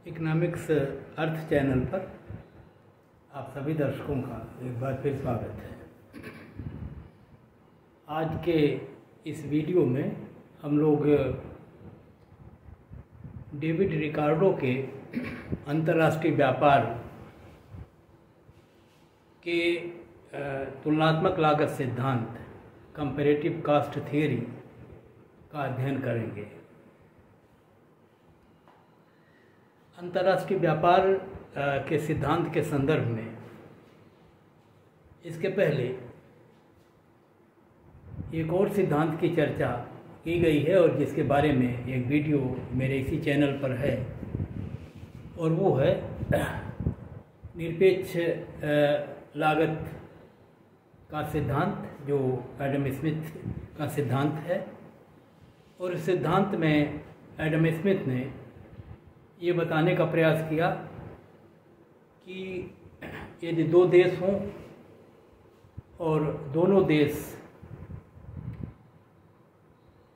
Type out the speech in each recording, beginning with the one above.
Economics अर्थ channel पर आप सभी दर्शकों का एक बार फिर स्वागत है। आज के इस वीडियो में हम लोग डेविड रिकार्डो के अंतर्राष्ट्रीय व्यापार के तुलनात्मक लागत सिद्धांत कंपैरेटिव कॉस्ट थियरी का अध्ययन करेंगे। अंतर्राष्ट्रीय व्यापार के सिद्धांत के संदर्भ में इसके पहले एक और सिद्धांत की चर्चा की गई है और जिसके बारे में एक वीडियो मेरे इसी चैनल पर है, और वो है निरपेक्ष लागत का सिद्धांत, जो एडम स्मिथ का सिद्धांत है। और इस सिद्धांत में एडम स्मिथ ने ये बताने का प्रयास किया कि यदि दो देश हों और दोनों देश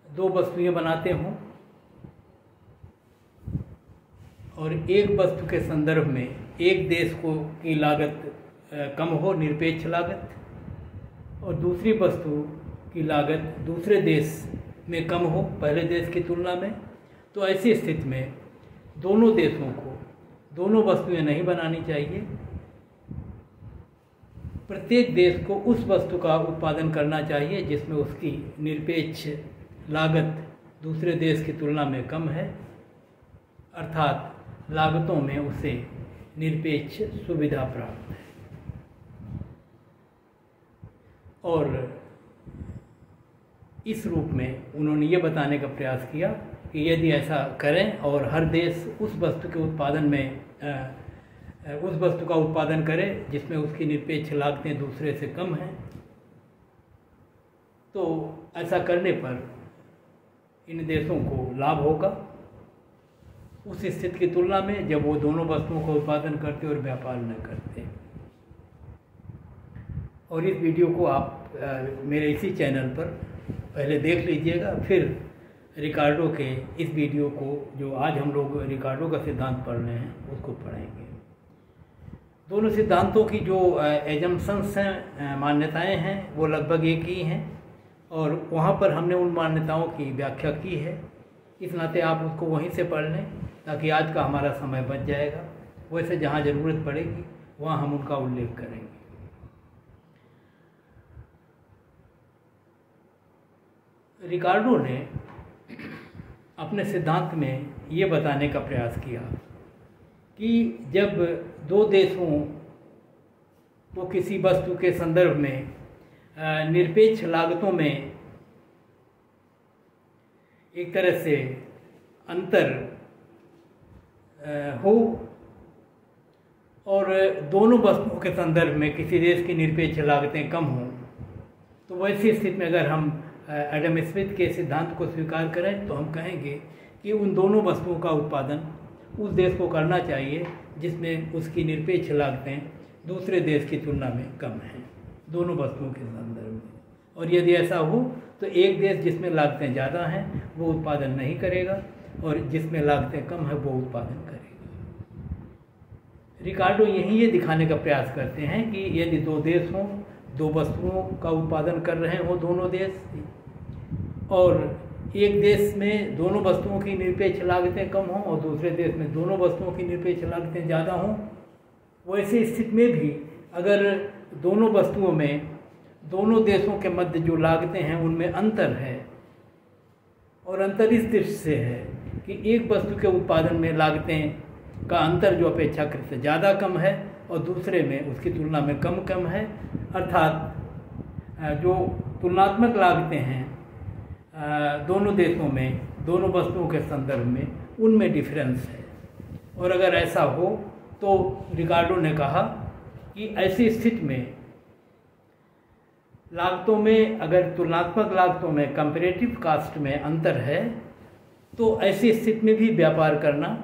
दो वस्तुएं बनाते हों और एक वस्तु के संदर्भ में एक देश की लागत कम हो, निरपेक्ष लागत, और दूसरी वस्तु की लागत दूसरे देश में कम हो पहले देश की तुलना में, तो ऐसी स्थिति में दोनों देशों को दोनों वस्तुएं नहीं बनानी चाहिए। प्रत्येक देश को उस वस्तु का उत्पादन करना चाहिए जिसमें उसकी निरपेक्ष लागत दूसरे देश की तुलना में कम है, अर्थात लागतों में उसे निरपेक्ष सुविधा प्राप्त है। और इस रूप में उन्होंने ये बताने का प्रयास किया कि यदि ऐसा करें और हर देश उस वस्तु के उत्पादन में उस वस्तु का उत्पादन करे जिसमें उसकी निरपेक्ष लागतें दूसरे से कम हैं, तो ऐसा करने पर इन देशों को लाभ होगा उस स्थिति की तुलना में जब वो दोनों वस्तुओं का उत्पादन करते और व्यापार न करते। और इस वीडियो को आप मेरे इसी चैनल पर पहले देख लीजिएगा, फिर रिकार्डो के इस वीडियो को, जो आज हम लोग रिकार्डो का सिद्धांत पढ़ रहे हैं, उसको पढ़ेंगे। दोनों सिद्धांतों की जो एजम्पशंस हैं, मान्यताएं हैं, वो लगभग एक ही हैं और वहाँ पर हमने उन मान्यताओं की व्याख्या की है। इस नाते आप उसको वहीं से पढ़ लें ताकि आज का हमारा समय बच जाएगा। वैसे जहाँ ज़रूरत पड़ेगी वहाँ हम उनका उल्लेख करेंगे। रिकार्डो ने अपने सिद्धांत में ये बताने का प्रयास किया कि जब दो देशों को किसी वस्तु के संदर्भ में निरपेक्ष लागतों में एक तरह से अंतर हो और दोनों वस्तुओं के संदर्भ में किसी देश की निरपेक्ष लागतें कम हों, तो वैसी स्थिति में अगर हम एडम स्मिथ के सिद्धांत को स्वीकार करें तो हम कहेंगे कि उन दोनों वस्तुओं का उत्पादन उस देश को करना चाहिए जिसमें उसकी निरपेक्ष लागतें दूसरे देश की तुलना में कम हैं, दोनों वस्तुओं के संदर्भ में। और यदि ऐसा हो तो एक देश जिसमें लागतें ज़्यादा हैं वो उत्पादन नहीं करेगा और जिसमें लागतें कम है वो उत्पादन करेगा। रिकार्डो यही ये दिखाने का प्रयास करते हैं कि यदि दो देश हों, दो वस्तुओं का उत्पादन कर रहे हों दोनों देश, और एक देश में दोनों वस्तुओं की निरपेक्ष लागतें कम हों और दूसरे देश में दोनों वस्तुओं की निरपेक्ष लागतें ज़्यादा हों, वैसी स्थिति में भी अगर दोनों वस्तुओं में दोनों देशों के मध्य जो लागतें हैं उनमें अंतर है, और अंतर इस दृष्टि से है कि एक वस्तु के उत्पादन में लागतें का अंतर जो अपेक्षाकृत से ज़्यादा कम है और दूसरे में उसकी तुलना में कम है, अर्थात जो तुलनात्मक लागतें हैं दोनों देशों में दोनों वस्तुओं के संदर्भ में उनमें डिफरेंस है। और अगर ऐसा हो तो रिकार्डो ने कहा कि ऐसी स्थिति में लागतों में, अगर तुलनात्मक लागतों में, कंपैरेटिव कॉस्ट में अंतर है, तो ऐसी स्थिति में भी व्यापार करना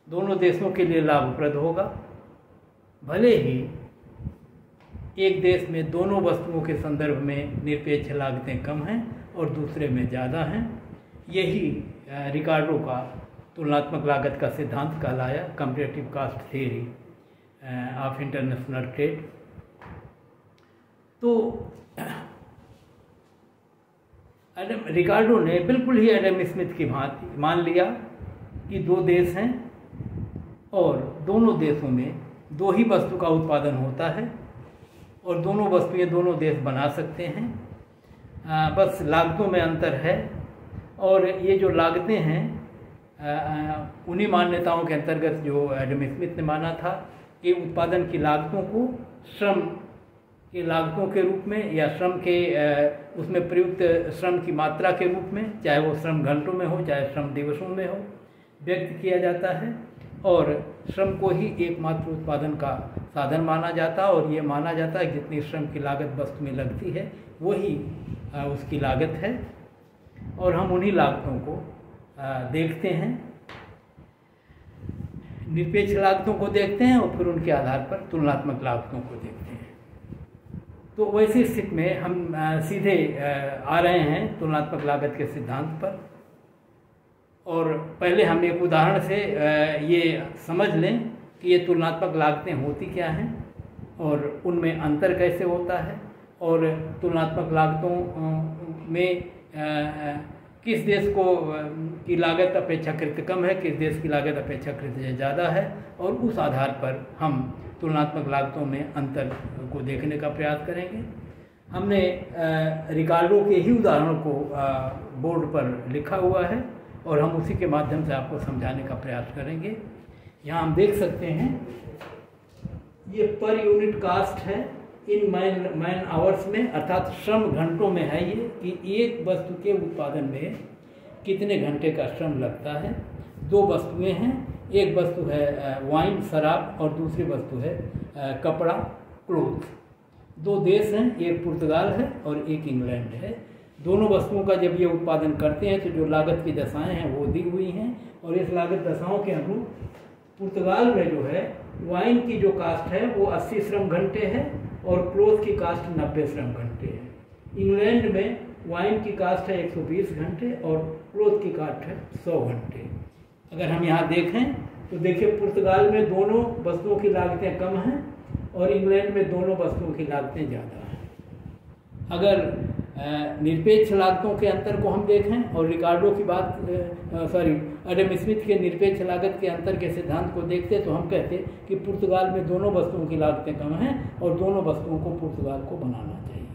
दोनों देशों के लिए लाभप्रद होगा, भले ही एक देश में दोनों वस्तुओं के संदर्भ में निरपेक्ष लागतें कम हैं और दूसरे में ज़्यादा हैं। यही रिकार्डो का तुलनात्मक लागत का सिद्धांत कहलाया, comparative cost theory of international trade. तो रिकार्डो ने बिल्कुल ही एडम स्मिथ की भांति मान लिया कि दो देश हैं और दोनों देशों में दो ही वस्तु का उत्पादन होता है और दोनों वस्तुएं दोनों देश बना सकते हैं, बस लागतों में अंतर है। और ये जो लागतें हैं उन्हीं मान्यताओं के अंतर्गत जो एडम स्मिथ ने माना था कि उत्पादन की लागतों को श्रम की लागतों के रूप में या श्रम के उसमें प्रयुक्त श्रम की मात्रा के रूप में, चाहे वो श्रम घंटों में हो चाहे श्रम दिवसों में हो, व्यक्त किया जाता है और श्रम को ही एकमात्र उत्पादन का साधन माना जाता है। और ये माना जाता है जितनी श्रम की लागत वस्तु में लगती है वही उसकी लागत है। और हम उन्हीं लागतों को देखते हैं, निरपेक्ष लागतों को देखते हैं और फिर उनके आधार पर तुलनात्मक लागतों को देखते हैं। तो वैसी स्थिति में हम सीधे आ रहे हैं तुलनात्मक लागत के सिद्धांत पर। और पहले हम एक उदाहरण से ये समझ लें कि ये तुलनात्मक लागतें होती क्या हैं और उनमें अंतर कैसे होता है और तुलनात्मक लागतों में किस देश को की लागत अपेक्षाकृत कम है, किस देश की लागत अपेक्षाकृत ज़्यादा है, और उस आधार पर हम तुलनात्मक लागतों में अंतर को देखने का प्रयास करेंगे। हमने रिकार्डो के ही उदाहरणों को बोर्ड पर लिखा हुआ है और हम उसी के माध्यम से आपको समझाने का प्रयास करेंगे। यहाँ हम देख सकते हैं ये पर यूनिट कास्ट है इन मैन आवर्स में, अर्थात श्रम घंटों में है ये कि एक वस्तु के उत्पादन में कितने घंटे का श्रम लगता है। दो वस्तुएं हैं, एक वस्तु है वाइन शराब और दूसरी वस्तु है कपड़ा क्लोथ। दो देश हैं, एक पुर्तगाल है और एक इंग्लैंड है। दोनों वस्तुओं का जब ये उत्पादन करते हैं तो जो लागत की दशाएं हैं वो दी हुई हैं और इस लागत दशाओं के अनुरूप पुर्तगाल में जो है वाइन की जो कास्ट है वो 80 श्रम घंटे है और क्लोथ की कास्ट 90 श्रम घंटे है। इंग्लैंड में वाइन की कास्ट है 120 घंटे और क्लोथ की कास्ट है 100 घंटे। अगर हम यहाँ देखें तो देखिए पुर्तगाल में दोनों वस्तुओं की लागतें कम हैं और इंग्लैंड में दोनों वस्तुओं की लागतें ज़्यादा हैं। अगर निरपेक्ष लागतों के अंतर को हम देखें और रिकार्डो की एडम स्मिथ के निरपेक्ष लागत के अंतर के सिद्धांत को देखते तो हम कहते कि पुर्तगाल में दोनों वस्तुओं की लागतें कम हैं और दोनों वस्तुओं को पुर्तगाल को बनाना चाहिए।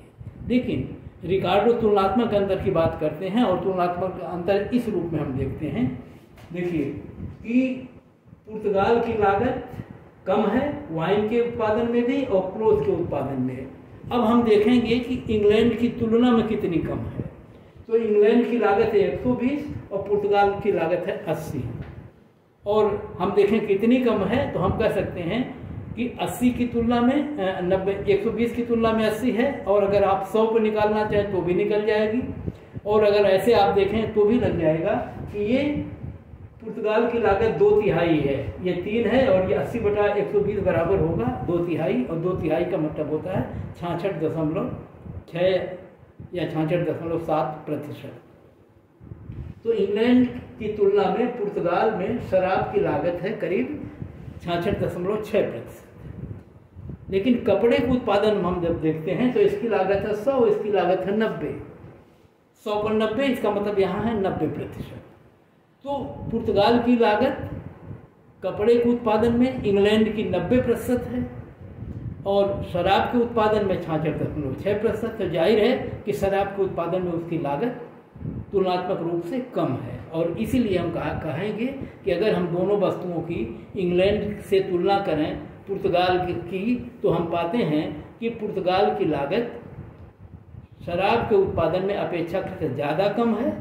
लेकिन रिकार्डो तुलनात्मक अंतर की बात करते हैं और तुलनात्मक अंतर इस रूप में हम देखते हैं। देखिए कि पुर्तगाल की लागत कम है वाइन के उत्पादन में भी और क्लोथ के उत्पादन में। अब हम देखेंगे कि इंग्लैंड की तुलना में कितनी कम है। तो इंग्लैंड की लागत है 120 और पुर्तगाल की लागत है 80। और हम देखें कितनी कम है तो हम कह सकते हैं कि 80 की तुलना में 120 की तुलना में 80 है और अगर आप 100 पर निकालना चाहें तो भी निकल जाएगी। और अगर ऐसे आप देखें तो भी लग जाएगा कि ये पुर्तगाल की लागत 2/3 है, ये 3 है और ये 80/120 बराबर होगा 2/3 और 2/3 का मतलब होता है 66.6 या 66.7%। तो इंग्लैंड की तुलना में पुर्तगाल में शराब की लागत है करीब 66.6%। लेकिन कपड़े के उत्पादन में हम जब देखते हैं तो इसकी लागत है 100, इसकी लागत है 90। 100 पर 90 इसका मतलब यहाँ है 90%। तो पुर्तगाल की लागत कपड़े के उत्पादन में इंग्लैंड की 90% है और शराब के उत्पादन में 66.6%। तो जाहिर है कि शराब के उत्पादन में उसकी लागत तुलनात्मक रूप से कम है। और इसीलिए हम कहेंगे कि अगर हम दोनों वस्तुओं की इंग्लैंड से तुलना करें पुर्तगाल की तो हम पाते हैं कि पुर्तगाल की लागत शराब के उत्पादन में अपेक्षाकृत ज़्यादा कम है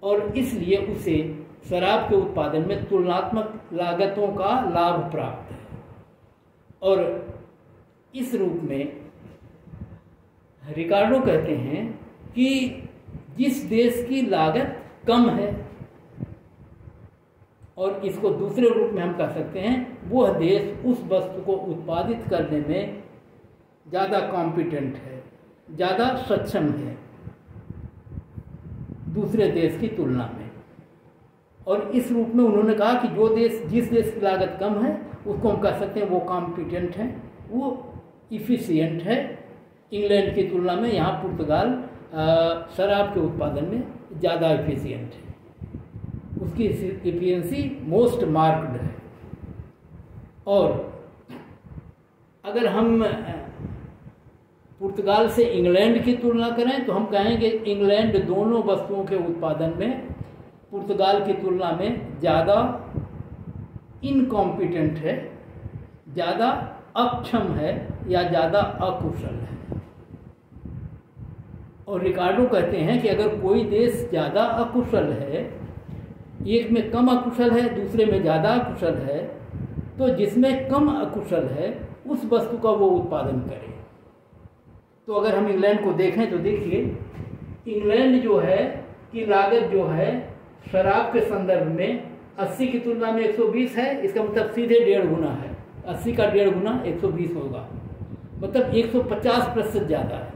और इसलिए उसे शराब के उत्पादन में तुलनात्मक लागतों का लाभ प्राप्त है। और इस रूप में रिकार्डो कहते हैं कि जिस देश की लागत कम है और इसको दूसरे रूप में हम कह सकते हैं वह देश उस वस्तु को उत्पादित करने में ज़्यादा कॉम्पिटेंट है, ज़्यादा सक्षम है दूसरे देश की तुलना में। और इस रूप में उन्होंने कहा कि जिस देश की लागत कम है उसको हम कह सकते हैं वो कॉम्पिटेंट है, वो इफिशिएंट है। इंग्लैंड की तुलना में यहाँ पुर्तगाल शराब के उत्पादन में ज़्यादा इफिशिएंट है, उसकी इफिशिएंसी मोस्ट मार्क्ड है। और अगर हम पुर्तगाल से इंग्लैंड की तुलना करें तो हम कहेंगे इंग्लैंड दोनों वस्तुओं के उत्पादन में पुर्तगाल की तुलना में ज़्यादा इनकॉम्पिटेंट है, ज़्यादा अक्षम है या ज़्यादा अकुशल है। और रिकार्डो कहते हैं कि अगर कोई देश ज़्यादा अकुशल है, एक में कम अकुशल है दूसरे में ज़्यादा अकुशल है, तो जिसमें कम अकुशल है उस वस्तु का वो उत्पादन करे। तो अगर हम इंग्लैंड को देखें तो देखिए इंग्लैंड जो है की लागत जो है शराब के संदर्भ में 80 की तुलना में 120 है, इसका मतलब सीधे 1.5 गुना है। 80 का 1.5 गुना 120 होगा, मतलब 150% ज़्यादा है।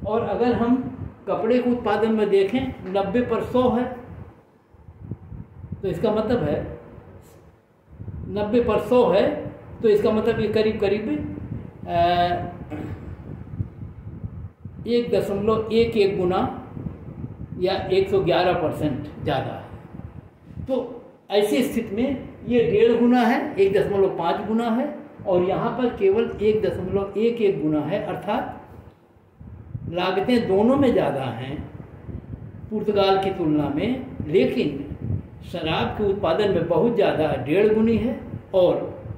और अगर हम कपड़े के उत्पादन में देखें 90 पर 100 है, तो इसका मतलब है 90 पर 100 है, तो इसका मतलब ये करीब करीब 1.11 गुना या 111% ज़्यादा है। तो ऐसी स्थिति में ये 1.5 गुना है, 1.5 गुना है, और यहाँ पर केवल 1.11 गुना है, अर्थात लागतें दोनों में ज़्यादा हैं पुर्तगाल की तुलना में, लेकिन शराब के उत्पादन में बहुत ज़्यादा 1.5 गुनी है और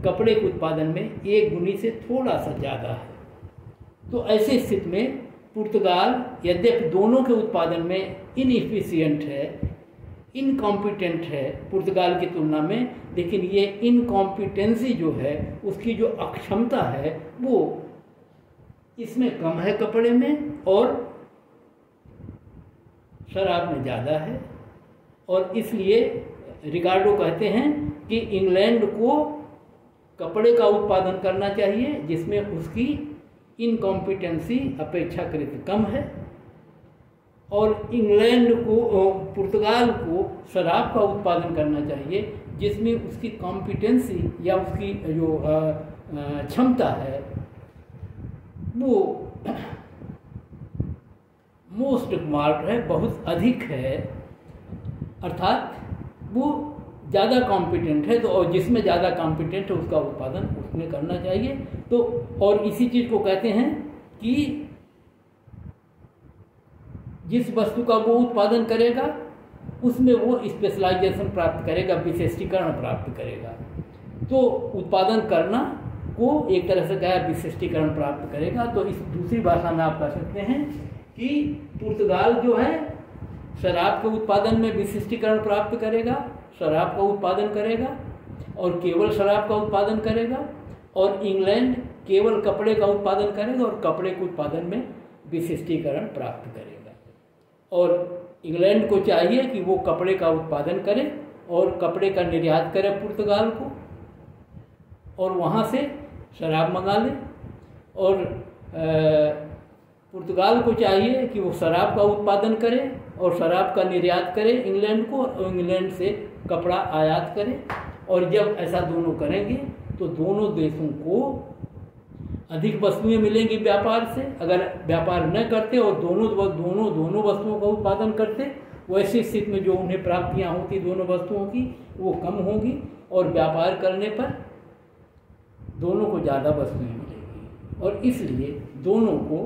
कपड़े के उत्पादन में 1 गुनी से थोड़ा सा ज़्यादा है। तो ऐसी स्थिति में पुर्तगाल यद्यपि दोनों के उत्पादन में इनएफिशिएंट है, इनकॉम्पिटेंट है पुर्तगाल की तुलना में, लेकिन ये इनकॉम्पिटेंसी जो है उसकी जो अक्षमता है वो इसमें कम है कपड़े में और शराब में ज़्यादा है। और इसलिए रिकार्डो कहते हैं कि इंग्लैंड को कपड़े का उत्पादन करना चाहिए जिसमें उसकी इनकॉम्पिटेंसी अपेक्षाकृत कम है, और इंग्लैंड को पुर्तगाल को शराब का उत्पादन करना चाहिए जिसमें उसकी कॉम्पिटेंसी या उसकी जो क्षमता है वो मोस्ट मार्क्ड है, बहुत अधिक है, अर्थात वो ज़्यादा कॉम्पिटेंट है। तो और जिसमें ज़्यादा कॉम्पिटेंट है उसका उत्पादन उसमें करना चाहिए। तो और इसी चीज़ को कहते हैं कि जिस वस्तु का वो उत्पादन करेगा उसमें वो स्पेशलाइजेशन प्राप्त करेगा, विशिष्टीकरण प्राप्त करेगा। तो उत्पादन करना को एक तरह से क्या विशिष्टीकरण प्राप्त करेगा। तो इस दूसरी भाषा में आप कह सकते हैं कि पुर्तगाल जो है शराब के उत्पादन में विशिष्टीकरण प्राप्त करेगा, शराब का उत्पादन करेगा और केवल शराब का उत्पादन करेगा, और इंग्लैंड केवल कपड़े का उत्पादन करेगा और कपड़े के उत्पादन में विशिष्टीकरण प्राप्त करेगा। और इंग्लैंड को चाहिए कि वो कपड़े का उत्पादन करे और कपड़े का निर्यात करे पुर्तगाल को, और वहाँ से शराब मंगा ले। और पुर्तगाल को चाहिए कि वो शराब का उत्पादन करे और शराब का निर्यात करे इंग्लैंड को, और इंग्लैंड से कपड़ा आयात करे। और जब ऐसा दोनों करेंगे तो दोनों देशों को अधिक वस्तुएं मिलेंगी व्यापार से। अगर व्यापार न करते और दोनों वस्तुओं का उत्पादन करते, वैसी स्थिति में जो उन्हें प्राप्तियां होती दोनों वस्तुओं की वो कम होंगी, और व्यापार करने पर दोनों को ज़्यादा वस्तुएं मिलेंगी। और इसलिए दोनों को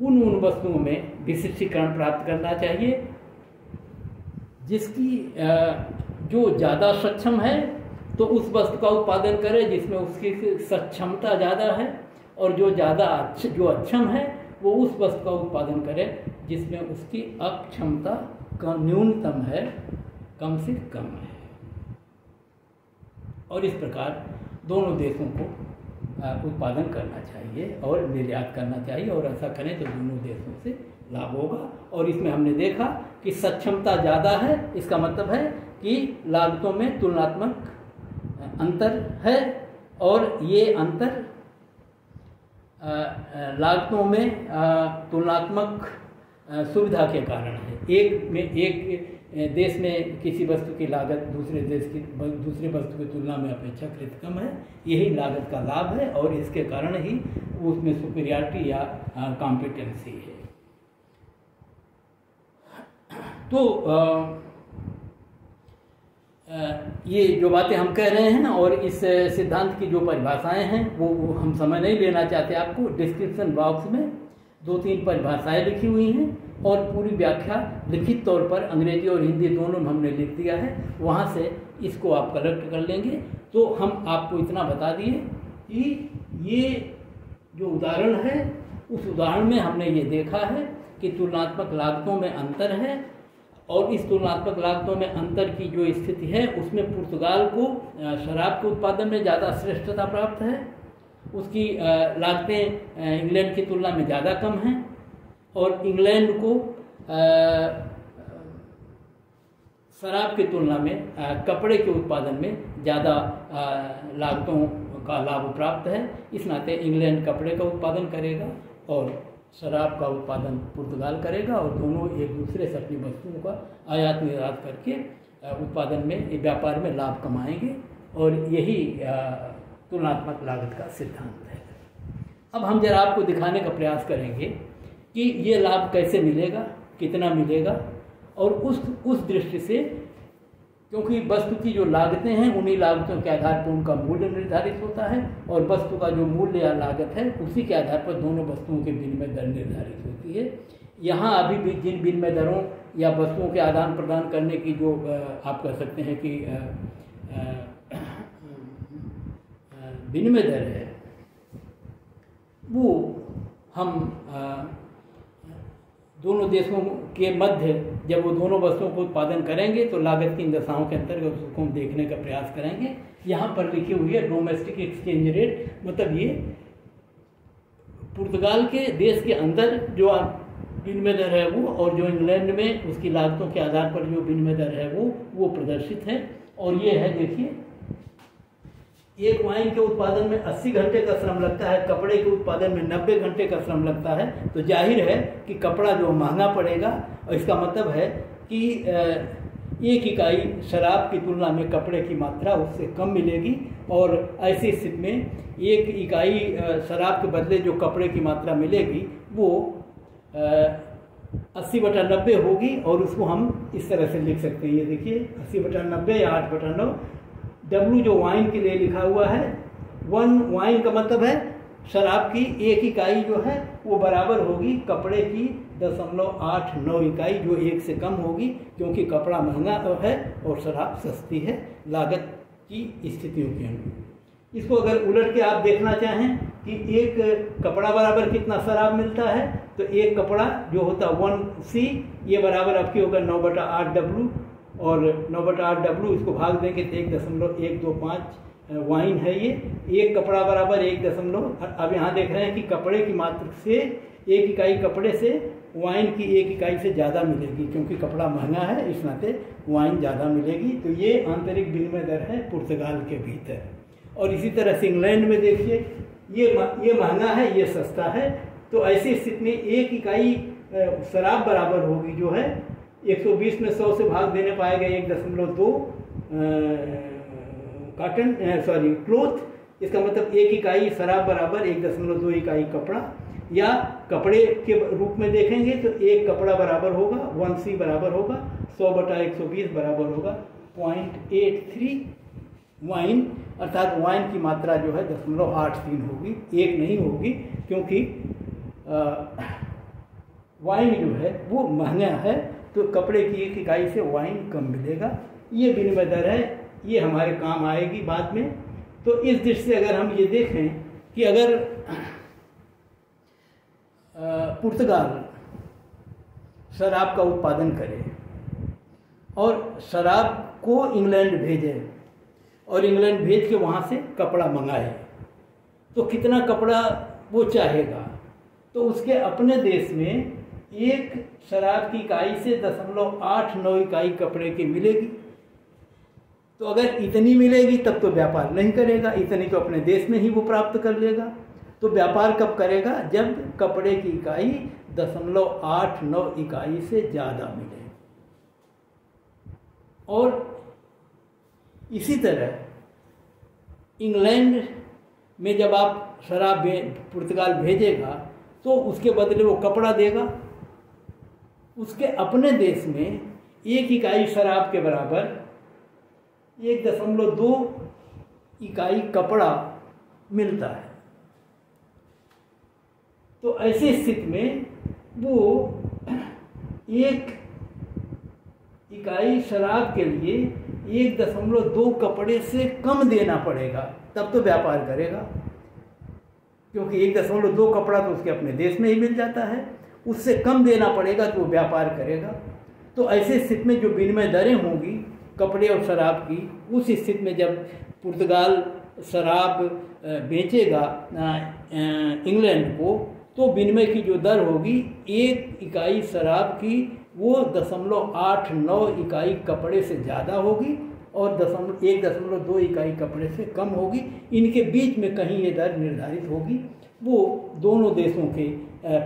उन वस्तुओं में विशिष्टीकरण प्राप्त करना चाहिए जिसकी जो ज़्यादा सक्षम है तो उस वस्तु का उत्पादन करे जिसमें उसकी सक्षमता ज़्यादा है, और जो अक्षम है वो उस वस्तु का उत्पादन करे जिसमें उसकी अक्षमता का न्यूनतम है, कम से कम है। और इस प्रकार दोनों देशों को उत्पादन करना चाहिए और निर्यात करना चाहिए, और ऐसा करें तो दोनों देशों से लाभ होगा। और इसमें हमने देखा कि सक्षमता ज़्यादा है, इसका मतलब है कि लागतों में तुलनात्मक अंतर है, और ये अंतर लागतों में तुलनात्मक सुविधा के कारण है। एक देश में किसी वस्तु की लागत दूसरे वस्तु की तुलना में अपेक्षाकृत कम है, यही लागत का लाभ है और इसके कारण ही उसमें सुपीरियरिटी या कॉम्पिटेंसी है। तो ये जो बातें हम कह रहे हैं और इस सिद्धांत की जो परिभाषाएं हैं वो हम समय नहीं लेना चाहते। आपको डिस्क्रिप्शन बॉक्स में 2-3 परिभाषाएं लिखी हुई हैं और पूरी व्याख्या लिखित तौर पर अंग्रेजी और हिंदी दोनों में हमने लिख दिया है, वहाँ से इसको आप कलेक्ट कर लेंगे। तो हम आपको इतना बता दिए कि ये जो उदाहरण है उस उदाहरण में हमने ये देखा है कि तुलनात्मक लागतों में अंतर है और इस तुलनात्मक लागतों में अंतर की जो स्थिति है उसमें पुर्तगाल को शराब के उत्पादन में ज़्यादा श्रेष्ठता प्राप्त है, उसकी लागतें इंग्लैंड की तुलना में ज़्यादा कम हैं और इंग्लैंड को शराब की तुलना में कपड़े के उत्पादन में ज़्यादा लागतों का लाभ प्राप्त है। इस नाते इंग्लैंड कपड़े का उत्पादन करेगा और शराब का उत्पादन पुर्तगाल करेगा और दोनों एक दूसरे से अपनी वस्तुओं का आयात निर्यात करके उत्पादन में, व्यापार में लाभ कमाएंगे और यही तुलनात्मक लागत का सिद्धांत है। अब हम जरा आपको दिखाने का प्रयास करेंगे कि ये लाभ कैसे मिलेगा, कितना मिलेगा और उस दृष्टि से, क्योंकि वस्तु की जो लागतें हैं उन्हीं लागतों के आधार पर उनका मूल्य निर्धारित होता है और वस्तु का जो मूल्य या लागत है उसी के आधार पर दोनों वस्तुओं के विनिमय दर निर्धारित होती है। यहाँ अभी भी जिन विनिमय दरों या वस्तुओं के आदान प्रदान करने की जो आप कह सकते हैं कि विनिमय दर है, वो हम दोनों देशों के मध्य जब वो दोनों वस्तुओं को उत्पादन करेंगे तो लागत की इन दशाओं के अंतर्गत उसको हम देखने का प्रयास करेंगे। यहाँ पर लिखी हुई है डोमेस्टिक एक्सचेंज रेट, मतलब ये पुर्तगाल के देश के अंदर जो विनिमय दर है वो और जो इंग्लैंड में उसकी लागतों के आधार पर जो विनिमय दर है वो प्रदर्शित है। और ये है, देखिए, एक वाइन के उत्पादन में 80 घंटे का श्रम लगता है, कपड़े के उत्पादन में 90 घंटे का श्रम लगता है। तो जाहिर है कि कपड़ा जो महंगा पड़ेगा और इसका मतलब है कि एक इकाई शराब की तुलना में कपड़े की मात्रा उससे कम मिलेगी और ऐसी स्थिति में एक इकाई शराब के बदले जो कपड़े की मात्रा मिलेगी वो 80/90 होगी और उसको हम इस तरह से लिख सकते हैं। ये देखिए 80/90 या 8/9। W जो वाइन के लिए लिखा हुआ है, 1 वाइन का मतलब है शराब की एक इकाई जो है वो बराबर होगी कपड़े की 0.89 इकाई, जो एक से कम होगी क्योंकि कपड़ा महंगा है और शराब सस्ती है लागत की स्थितियों के अनुरूप। इसको अगर उलट के आप देखना चाहें कि एक कपड़ा बराबर कितना शराब मिलता है, तो एक कपड़ा जो होता 1C ये बराबर आपकी होगा 9/8W और 9/8W इसको भाग देंगे तो 1.125 वाइन है। ये एक कपड़ा बराबर 1. अब यहाँ देख रहे हैं कि कपड़े की मात्रा से एक इकाई कपड़े से वाइन की एक इकाई से ज़्यादा मिलेगी क्योंकि कपड़ा महंगा है, इस नाते वाइन ज़्यादा मिलेगी। तो ये आंतरिक विनिमय दर है पुर्तगाल के भीतर। और इसी तरह से इंग्लैंड में देखिए ये महंगा है, ये सस्ता है। तो ऐसी स्थिति में एक इकाई शराब बराबर होगी जो है 120 में 100 से भाग देने पाएगा 1.2 क्लोथ। इसका मतलब एक इकाई शराब बराबर 1.2 इकाई कपड़ा, या कपड़े के रूप में देखेंगे तो एक कपड़ा बराबर होगा 1C बराबर होगा 100/120 बराबर होगा 0.83 वाइन, अर्थात वाइन की मात्रा जो है 0.83 होगी, एक नहीं होगी क्योंकि वाइन जो है वो महंगा है तो कपड़े की एक इकाई से वाइन कम मिलेगा। ये विनिमय दर है, ये हमारे काम आएगी बाद में। तो इस दृष्टि से अगर हम ये देखें कि अगर पुर्तगाल शराब का उत्पादन करे और शराब को इंग्लैंड भेजे और इंग्लैंड भेज के वहाँ से कपड़ा मंगाए, तो कितना कपड़ा वो चाहेगा, तो उसके अपने देश में एक शराब की इकाई से 0.89 इकाई कपड़े की मिलेगी। तो अगर इतनी मिलेगी तब तो व्यापार नहीं करेगा, इतनी तो अपने देश में ही वो प्राप्त कर लेगा। तो व्यापार कब करेगा? जब कपड़े की इकाई 0.89 इकाई से ज़्यादा मिले। और इसी तरह इंग्लैंड में जब आप शराब पुर्तगाल भेजेगा तो उसके बदले वो कपड़ा देगा, उसके अपने देश में 1 इकाई शराब के बराबर 1.2 इकाई कपड़ा मिलता है। तो ऐसी स्थिति में वो 1 इकाई शराब के लिए 1.2 कपड़े से कम देना पड़ेगा, तब तो व्यापार करेगा, क्योंकि 1.2 कपड़ा तो उसके अपने देश में ही मिल जाता है, उससे कम देना पड़ेगा तो वो व्यापार करेगा। तो ऐसी स्थिति में जो विनिमय दरें होंगी कपड़े और शराब की, उस स्थिति में जब पुर्तगाल शराब बेचेगा इंग्लैंड को, तो विनिमय की जो दर होगी 1 इकाई शराब की वो 0.89 इकाई कपड़े से ज़्यादा होगी और 1.2 इकाई कपड़े से कम होगी। इनके बीच में कहीं ये दर निर्धारित होगी, वो दोनों देशों के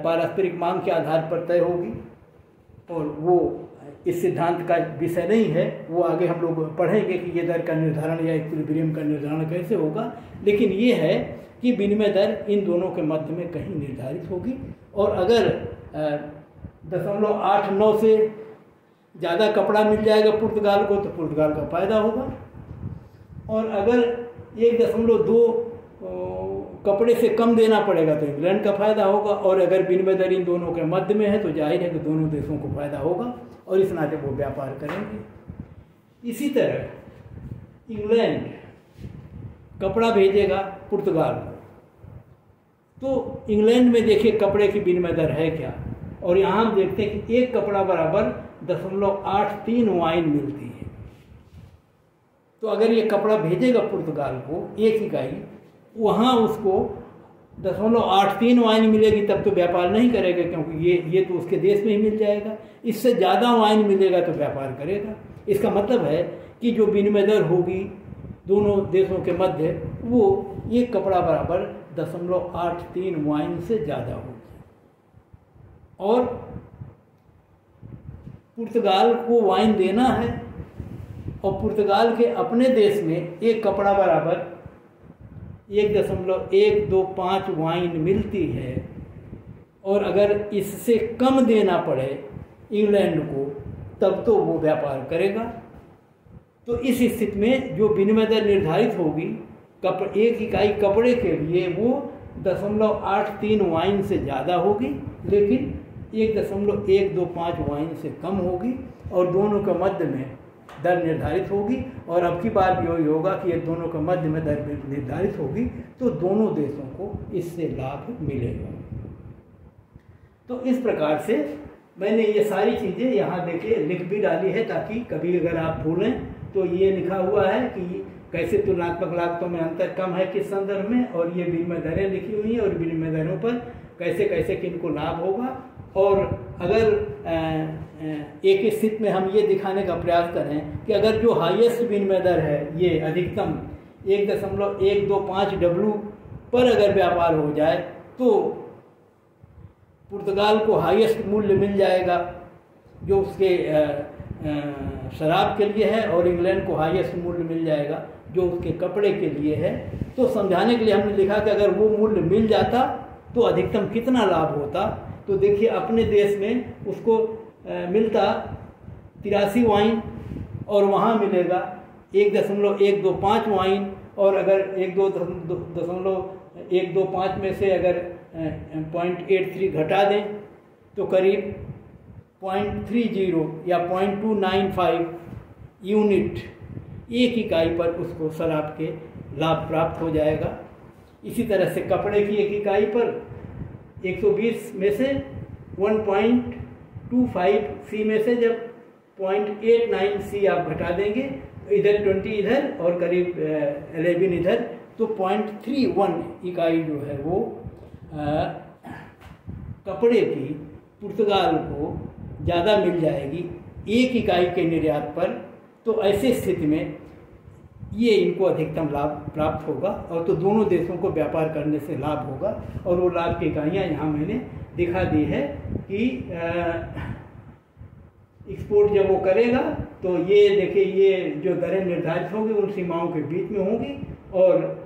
पारस्परिक मांग के आधार पर तय होगी। और वो इस सिद्धांत का विषय नहीं है, वो आगे हम लोग पढ़ेंगे कि ये दर का निर्धारण या इक्विलिब्रियम का निर्धारण कैसे होगा। लेकिन ये है कि विनिमय दर इन दोनों के मध्य में कहीं निर्धारित होगी। और अगर 0.89 से ज़्यादा कपड़ा मिल जाएगा पुर्तगाल को तो पुर्तगाल का फ़ायदा होगा, और अगर 1.2 कपड़े से कम देना पड़ेगा तो इंग्लैंड का फ़ायदा होगा। और अगर विनिमय दर इन दोनों के मध्य में है तो जाहिर है कि दोनों देशों को फ़ायदा होगा और इस नाते वो व्यापार करेंगे। इसी तरह इंग्लैंड कपड़ा भेजेगा पुर्तगाल को, तो इंग्लैंड में देखिए कपड़े की विनिमय दर है क्या, और यहाँ हम देखते हैं कि 1 कपड़ा बराबर 0.83 वाइन मिलती है। तो अगर ये कपड़ा भेजेगा पुर्तगाल को 1 इकाई, वहाँ उसको 0.83 वाइन मिलेगी, तब तो व्यापार नहीं करेगा, क्योंकि ये तो उसके देश में ही मिल जाएगा। इससे ज़्यादा वाइन मिलेगा तो व्यापार करेगा। इसका मतलब है कि जो विनिमय दर होगी दोनों देशों के मध्य, वो 1 कपड़ा बराबर 0.83 वाइन से ज़्यादा होगी। और पुर्तगाल को वाइन देना है और पुर्तगाल के अपने देश में 1 कपड़ा बराबर 1.125 वाइन मिलती है, और अगर इससे कम देना पड़े इंग्लैंड को तब तो वो व्यापार करेगा। तो इस स्थिति में जो विनिमय दर निर्धारित होगी 1 इकाई कपड़े के लिए वो 0.83 वाइन से ज़्यादा होगी, लेकिन 1.125 वाइन से कम होगी, और दोनों के मध्य में दर निर्धारित होगी। और अब की बार यही होगा कि ये दोनों के मध्य में दर निर्धारित होगी तो दोनों देशों को इससे लाभ मिलेगा। तो इस प्रकार से मैंने ये सारी चीज़ें यहाँ देखिए लिख भी डाली है, ताकि कभी अगर आप भूलें तो ये लिखा हुआ है कि कैसे तुलनात्मक लागतों में अंतर कम है किस संदर्भ में, और ये विनिमय दरें लिखी हुई हैं, और विनिमय दरों पर कैसे कैसे किनको लाभ होगा। और अगर एक स्थिति में हम ये दिखाने का प्रयास करें कि अगर जो हाईएस्ट विनिमय दर है ये अधिकतम 1.125 डब्ल्यू पर अगर व्यापार हो जाए तो पुर्तगाल को हाईएस्ट मूल्य मिल जाएगा जो उसके शराब के लिए है, और इंग्लैंड को हाईएस्ट मूल्य मिल जाएगा जो उसके कपड़े के लिए है। तो समझाने के लिए हमने लिखा कि अगर वो मूल्य मिल जाता तो अधिकतम कितना लाभ होता। तो देखिए अपने देश में उसको मिलता 83 वाइन, और वहाँ मिलेगा 1.125 वाइन, और अगर 1.125 में से अगर 0.83 घटा दें तो करीब 0.30 या 0.295 यूनिट 1 इकाई पर उसको शराब के लाभ प्राप्त हो जाएगा। इसी तरह से कपड़े की 1 इकाई पर 120 में से 1.25 सी में से जब 0.89 सी आप घटा देंगे तो इधर 20 इधर और करीब 11 इधर, तो 0.31 इकाई जो है वो कपड़े की पुर्तगाल को ज़्यादा मिल जाएगी 1 इकाई के निर्यात पर। तो ऐसी स्थिति में ये इनको अधिकतम लाभ प्राप्त होगा, और तो दोनों देशों को व्यापार करने से लाभ होगा, और वो लाभ की इकाइयाँ यहाँ मैंने दिखा दी है। कि एक्सपोर्ट जब वो करेगा तो ये देखिए ये जो दरें निर्धारित होंगी उन सीमाओं के बीच में होंगी, और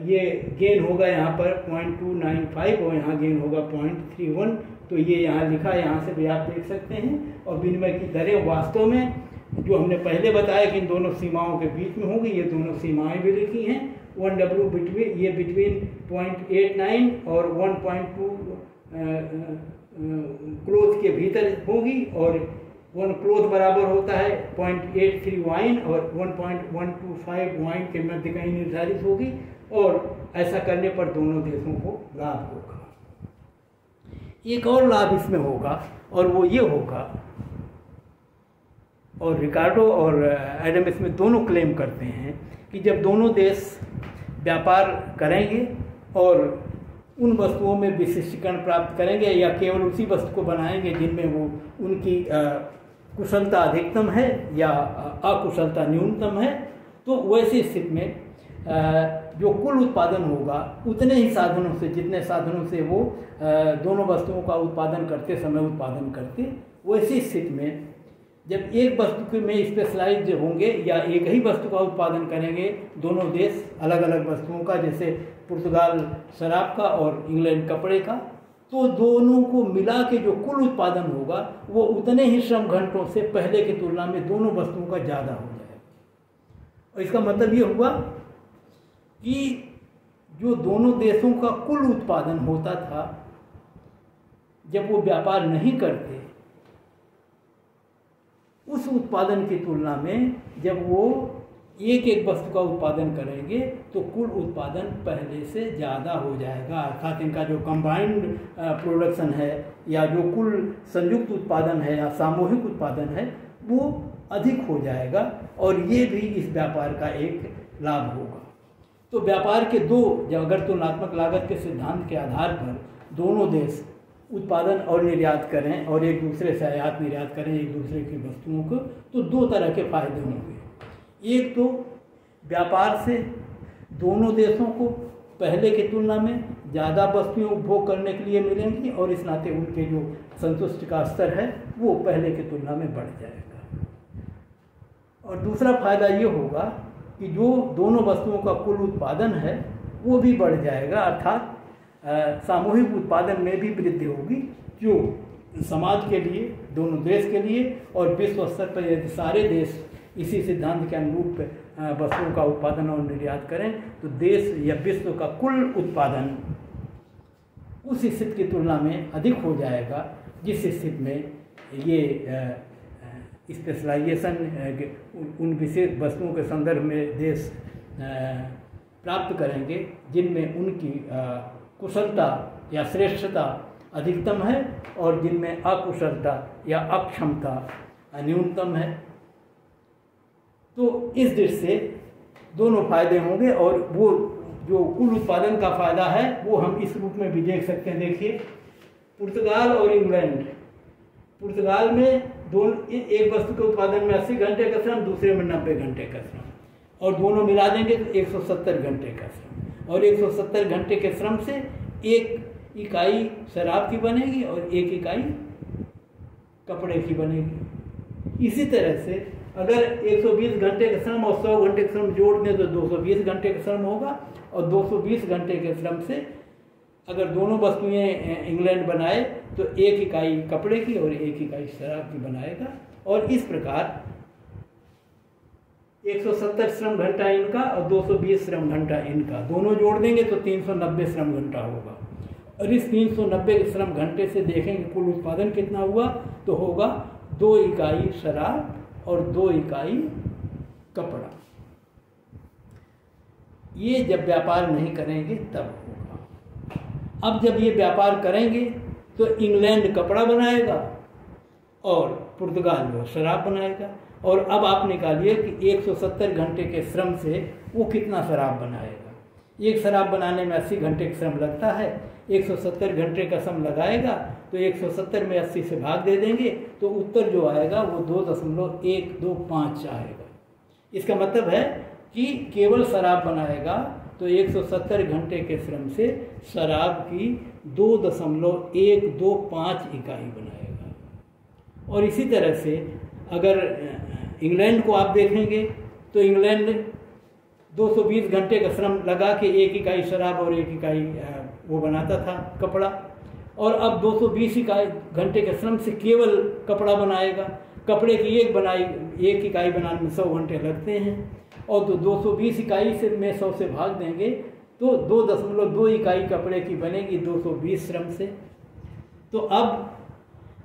ये गेन होगा यहाँ पर 0.295 और यहाँ गेन होगा 0.31। तो ये यहाँ लिखा है, यहाँ से भी आप देख सकते हैं। और विनिमय की दरें वास्तव में जो हमने पहले बताया कि इन दोनों सीमाओं के बीच में होंगी, ये दोनों सीमाएं भी लिखी हैं। 1W बिटवीन, ये बिटवीन 0.89 और 1.2 क्लोथ के भीतर होगी, और 1 क्लोथ बराबर होता है 0.83 वाइन और 1.125 वाइन के मध्य कहीं निर्धारित होगी, और ऐसा करने पर दोनों देशों को लाभ होगा। एक और लाभ इसमें होगा, और वो ये होगा, और रिकार्डो और एडम स्मिथ दोनों क्लेम करते हैं कि जब दोनों देश व्यापार करेंगे और उन वस्तुओं में विशिष्टीकरण प्राप्त करेंगे या केवल उसी वस्तु को बनाएंगे जिनमें वो उनकी कुशलता अधिकतम है या अकुशलता न्यूनतम है, तो वैसी स्थिति में जो कुल उत्पादन होगा उतने ही साधनों से, जितने साधनों से वो दोनों वस्तुओं का उत्पादन करते समय उत्पादन करते, वैसी स्थिति में जब एक वस्तु के में स्पेशलाइज्ड होंगे या एक ही वस्तु का उत्पादन करेंगे दोनों देश अलग अलग वस्तुओं का, जैसे पुर्तगाल शराब का और इंग्लैंड कपड़े का, तो दोनों को मिला के जो कुल उत्पादन होगा वो उतने ही श्रम घंटों से पहले की तुलना में दोनों वस्तुओं का ज़्यादा हो जाएगा। और इसका मतलब ये हुआ कि जो दोनों देशों का कुल उत्पादन होता था जब वो व्यापार नहीं करते, उस उत्पादन की तुलना में जब वो एक एक वस्तु का उत्पादन करेंगे तो कुल उत्पादन पहले से ज़्यादा हो जाएगा। अर्थात इनका जो कंबाइंड प्रोडक्शन है या जो कुल संयुक्त उत्पादन है या सामूहिक उत्पादन है वो अधिक हो जाएगा, और ये भी इस व्यापार का एक लाभ होगा। तो व्यापार के दो, अगर तुलनात्मक लागत के सिद्धांत के आधार पर दोनों देश उत्पादन और निर्यात करें और एक दूसरे से आयात निर्यात करें एक दूसरे की वस्तुओं को, तो दो तरह के फायदे होंगे। एक तो व्यापार से दोनों देशों को पहले की तुलना में ज़्यादा वस्तुएं उपभोग करने के लिए मिलेंगी, और इस नाते उनके जो संतुष्टि का स्तर है वो पहले की तुलना में बढ़ जाएगा। और दूसरा फायदा ये होगा कि जो दोनों वस्तुओं का कुल उत्पादन है वो भी बढ़ जाएगा, अर्थात सामूहिक उत्पादन में भी वृद्धि होगी, जो समाज के लिए, दोनों देश के लिए और विश्व स्तर पर यदि सारे देश इसी सिद्धांत के अनुरूप वस्तुओं का उत्पादन और निर्यात करें तो देश या विश्व का कुल उत्पादन उस स्थिति की तुलना में अधिक हो जाएगा जिस स्थिति में ये स्पेशलाइजेशन उन विशेष वस्तुओं के संदर्भ में देश प्राप्त करेंगे जिनमें उनकी कुशलता या श्रेष्ठता अधिकतम है और जिनमें अकुशलता या अक्षमता न्यूनतम है। तो इस दृष्टि से दोनों फायदे होंगे, और वो जो कुल उत्पादन का फायदा है वो हम इस रूप में भी देख सकते हैं। देखिए, पुर्तगाल और इंग्लैंड, पुर्तगाल में एक वस्तु के उत्पादन में 80 घंटे का श्रम, दूसरे में 90 घंटे का श्रम, और दोनों मिला देंगे तो 170 घंटे का श्रम, और 170 घंटे के श्रम से एक इकाई शराब की बनेगी और एक इकाई कपड़े की बनेगी। इसी तरह से अगर 120 घंटे का श्रम और 100 घंटे का श्रम जोड़ दें तो 220 घंटे का श्रम होगा, और 220 घंटे के श्रम से अगर दोनों वस्तुएं इंग्लैंड बनाए तो एक इकाई कपड़े की और एक इकाई शराब की बनाएगा। और इस प्रकार 170 श्रम घंटा इनका और 220 श्रम घंटा इनका, दोनों जोड़ देंगे तो 390 श्रम घंटा होगा। और इस 390 श्रम घंटे से देखेंगे कुल उत्पादन कितना हुआ, तो होगा 2 इकाई शराब और 2 इकाई कपड़ा। ये जब व्यापार नहीं करेंगे तब होगा। अब जब ये व्यापार करेंगे तो इंग्लैंड कपड़ा बनाएगा और पुर्तगाल जो शराब बनाएगा। और अब आप निकालिए कि 170 घंटे के श्रम से वो कितना शराब बनाएगा। एक शराब बनाने में 80 घंटे का श्रम लगता है, 170 घंटे का श्रम लगाएगा तो 170 में 80 से भाग दे देंगे तो उत्तर जो आएगा वो 2.125 आएगा। इसका मतलब है कि केवल शराब बनाएगा तो 170 घंटे के श्रम से शराब की 2.125 इकाई बनाएगा। और इसी तरह से अगर इंग्लैंड को आप देखेंगे तो इंग्लैंड 220 घंटे का श्रम लगा के 1 इकाई शराब और 1 इकाई वो बनाता था कपड़ा, और अब 220 घंटे के श्रम से केवल कपड़ा बनाएगा। कपड़े की एक इकाई बनाने में 100 घंटे लगते हैं, और तो 220 इकाई से में 100 से भाग देंगे तो 2.2 इकाई कपड़े की बनेगी 220 श्रम से। तो अब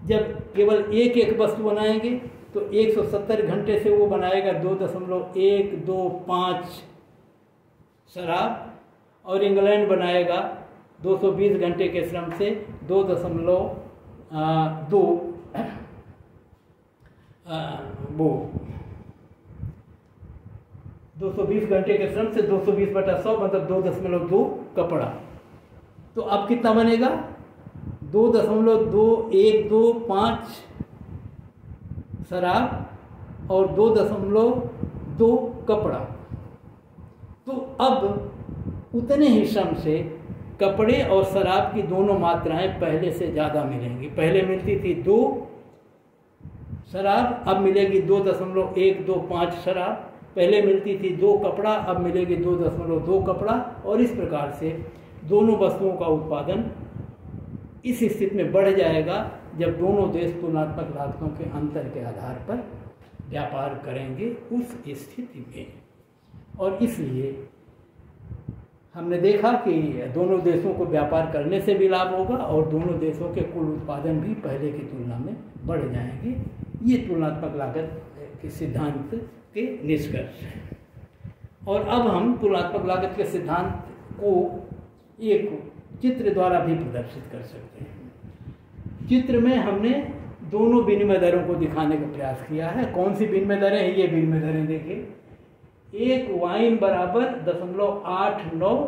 जब केवल एक वस्तु बनाएंगे तो 170 घंटे से वो बनाएगा 2.125 शराब, और इंग्लैंड बनाएगा 220 घंटे के श्रम से 220 घंटे के श्रम से 220/100 मतलब 2.2 कपड़ा। तो अब कितना बनेगा? 2.2125 शराब और 2.2 कपड़ा। तो अब उतने ही श्रम से कपड़े और शराब की दोनों मात्राएं पहले से ज़्यादा मिलेंगी। पहले मिलती थी 2 शराब, अब मिलेगी 2.125 शराब। पहले मिलती थी 2 कपड़ा, अब मिलेगी 2.2 कपड़ा। और इस प्रकार से दोनों वस्तुओं का उत्पादन इस स्थिति में बढ़ जाएगा जब दोनों देश तुलनात्मक लागतों के अंतर के आधार पर व्यापार करेंगे उस स्थिति में। और इसलिए हमने देखा कि दोनों देशों को व्यापार करने से भी लाभ होगा और दोनों देशों के कुल उत्पादन भी पहले की तुलना में बढ़ जाएंगे। ये तुलनात्मक लागत के सिद्धांत के निष्कर्ष हैं। और अब हम तुलनात्मक लागत के सिद्धांत को एक चित्र द्वारा भी प्रदर्शित कर सकते हैं। चित्र में हमने दोनों विनिमय दरों को दिखाने का प्रयास किया है। कौन सी विनिमय दरें हैं? ये विनिमय दरें देखिए। एक वाइन बराबर 0.89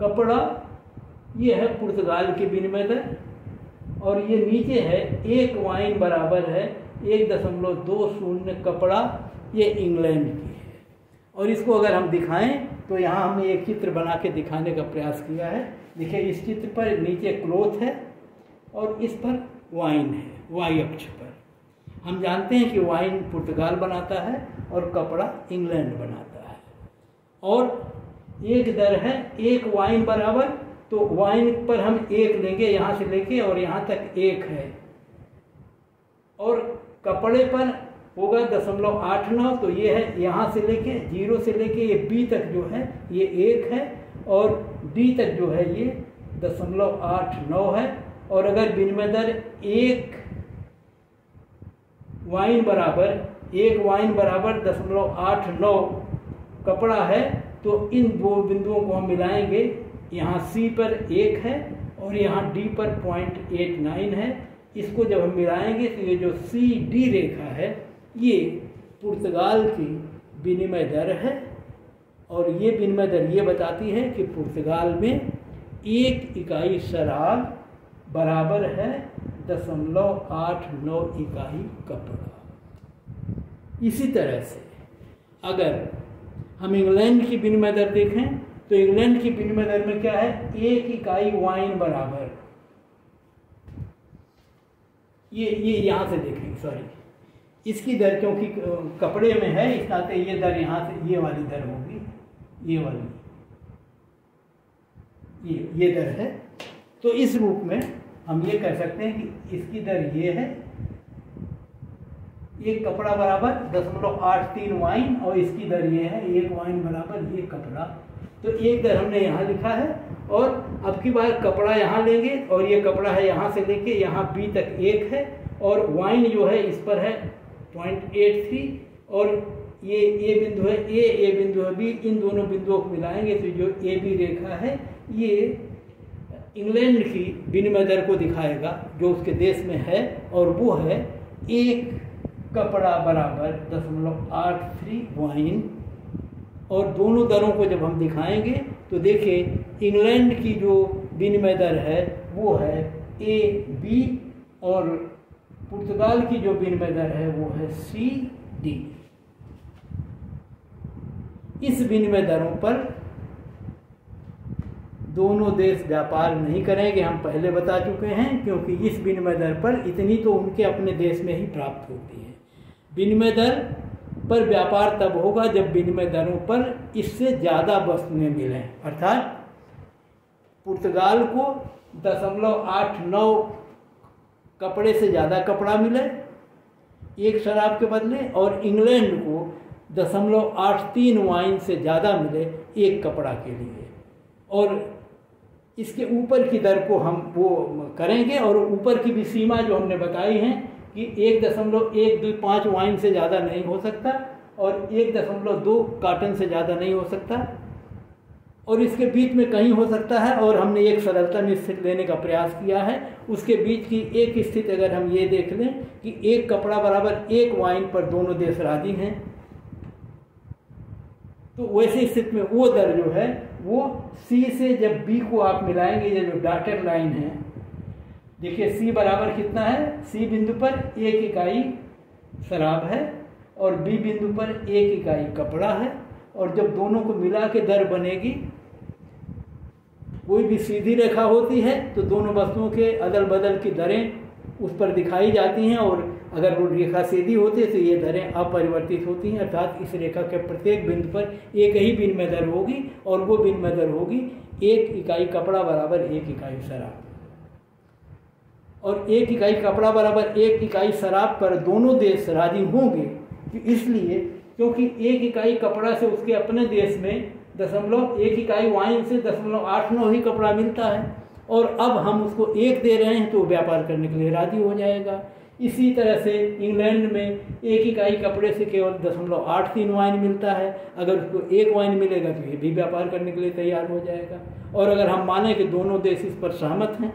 कपड़ा, ये है पुर्तगाल की विनिमय दर, और ये नीचे है एक वाइन बराबर है 1.20 कपड़ा, ये इंग्लैंड की है। और इसको अगर हम दिखाएं तो यहाँ हमने एक चित्र बना के दिखाने का प्रयास किया है। देखिए इस चित्र पर नीचे क्लोथ है और इस पर वाइन है, वाई अक्ष पर। हम जानते हैं कि वाइन पुर्तगाल बनाता है और कपड़ा इंग्लैंड बनाता है। और एक दर है एक वाइन बराबर, तो वाइन पर हम 1 लेंगे यहाँ से लेके और यहाँ तक 1 है, और कपड़े पर होगा 0.89, तो ये है यहाँ से लेके 0 से लेके ये B तक जो है ये 1 है, और D तक जो है ये 0.89 है। और अगर विनिमय दर एक वाइन बराबर 0.89 कपड़ा है, तो इन दो बिंदुओं को हम मिलाएंगे। यहाँ C पर 1 है और यहाँ D पर 0.89 है। इसको जब हम मिलाएंगे तो ये जो CD रेखा है ये पुर्तगाल की विनिमय दर है, और ये विनिमय दर ये बताती है कि पुर्तगाल में 1 इकाई शराब बराबर है 0.89 इकाई कपड़ा। इसी तरह से अगर हम इंग्लैंड की विनिमय दर देखें तो इंग्लैंड की विनिमय दर में क्या है? 1 इकाई वाइन बराबर, ये यहाँ से देखेंगे, सॉरी, इसकी दर क्योंकि कपड़े में है इस नाते ये दर यहाँ से ये वाली दर होगी, ये वाली ये दर है। तो इस रूप में हम ये कह सकते हैं कि इसकी दर ये है, एक कपड़ा बराबर 0.83 वाइन, और इसकी दर ये है 1 वाइन बराबर ये कपड़ा। तो एक दर हमने यहाँ लिखा है, और अब की बार कपड़ा यहाँ लेंगे और ये कपड़ा है यहाँ से लेके यहाँ B तक 1 है, और वाइन जो है इस पर है 0.83, और ये बिंदु है ए बिंदु है B। इन दोनों बिंदुओं को मिलाएंगे तो जो AB रेखा है ये इंग्लैंड की विनिमय दर को दिखाएगा जो उसके देश में है, और वो है 1 कपड़ा बराबर 0.83 वाइन। और दोनों दरों को जब हम दिखाएंगे तो देखिए इंग्लैंड की जो विनिमय दर है वो है AB, और पुर्तगाल की जो विनिमय दर है वो है CD। इस विनिमय दरों पर दोनों देश व्यापार नहीं करेंगे, हम पहले बता चुके हैं, क्योंकि इस विनिमय दर पर इतनी तो उनके अपने देश में ही प्राप्त होती है। विनिमय दर पर व्यापार तब होगा जब विनिमय दरों पर इससे ज़्यादा वस्तुएं मिलें, अर्थात पुर्तगाल को 0.89 कपड़े से ज़्यादा कपड़ा मिले एक शराब के बदले, और इंग्लैंड को 0.83 वाइन से ज़्यादा मिले एक कपड़ा के लिए। और इसके ऊपर की दर को हम वो करेंगे, और ऊपर की भी सीमा जो हमने बताई है कि 1.125 वाइन से ज़्यादा नहीं हो सकता और 1.2 कॉटन से ज़्यादा नहीं हो सकता, और इसके बीच में कहीं हो सकता है। और हमने एक सरलता में स्थिति लेने का प्रयास किया है। उसके बीच की एक स्थिति अगर हम ये देख लें कि एक कपड़ा बराबर एक वाइन पर दोनों देश राजी हैं, तो वैसी स्थिति में वो दर जो है वो सी से जब बी को आप मिलाएंगे, ये जो डॉटेड लाइन है, देखिए सी बराबर कितना है, सी बिंदु पर 1 इकाई शराब है और बी बिंदु पर 1 इकाई कपड़ा है, और जब दोनों को मिला के दर बनेगी, कोई भी सीधी रेखा होती है तो दोनों वस्तुओं के अदल बदल की दरें उस पर दिखाई जाती हैं, और अगर वो रेखा सीधी होती है तो ये दरें अपरिवर्तित होती हैं, अर्थात इस रेखा के प्रत्येक बिंदु पर एक ही विनिमय दर होगी, और वो विनिमय दर होगी 1 इकाई कपड़ा बराबर 1 इकाई शराब। और 1 इकाई कपड़ा बराबर 1 इकाई शराब पर दोनों देश राजी होंगे, इसलिए क्योंकि 1 इकाई कपड़ा से उसके अपने देश में 1 इकाई वाइन से 0.89 ही कपड़ा मिलता है, और अब हम उसको 1 दे रहे हैं तो व्यापार करने के लिए राजी हो जाएगा। इसी तरह से इंग्लैंड में 1 इकाई कपड़े से केवल 0.83 वाइन मिलता है, अगर उसको 1 वाइन मिलेगा तो ये भी व्यापार करने के लिए तैयार हो जाएगा। और अगर हम माने कि दोनों देश इस पर सहमत हैं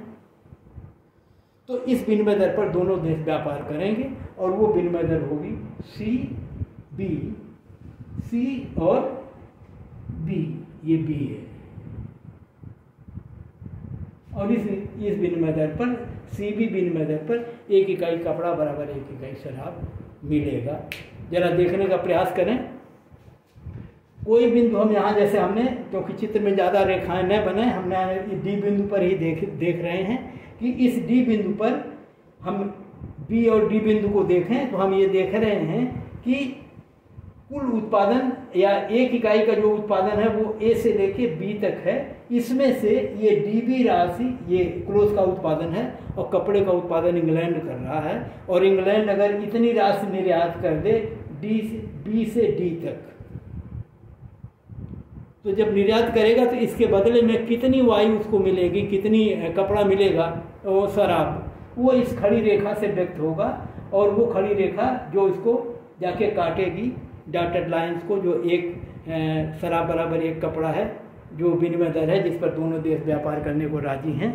तो इस विनिमय दर पर दोनों देश व्यापार करेंगे, और वो विनिमय दर होगी सी बी, सी और बी, ये बी है, और इस विनिमय दर पर सी बी विनिमय दर पर 1 इकाई कपड़ा बराबर 1 इकाई शराब मिलेगा। जरा देखने का प्रयास करें। कोई बिंदु हम यहाँ, जैसे हमने, क्योंकि चित्र में ज़्यादा रेखाएं न बने, हमने डी बिंदु पर ही देख रहे हैं कि इस डी बिंदु पर हम बी और डी बिंदु को देखें तो हम ये देख रहे हैं कि कुल उत्पादन या 1 इकाई का जो उत्पादन है वो ए से लेके बी तक है। इसमें से ये डीबी राशि ये क्लोथ का उत्पादन है, और कपड़े का उत्पादन इंग्लैंड कर रहा है, और इंग्लैंड अगर इतनी राशि निर्यात कर दे बी से डी तक, तो जब निर्यात करेगा तो इसके बदले में कितनी वायु उसको मिलेगी, कितनी कपड़ा मिलेगा, वो शराब, वो इस खड़ी रेखा से व्यक्त होगा, और वो खड़ी रेखा जो इसको जाके काटेगी डॉटेड लाइंस को, जो 1 शराब बराबर 1 कपड़ा है, जो विनिमय दर है जिस पर दोनों देश व्यापार करने को राजी हैं,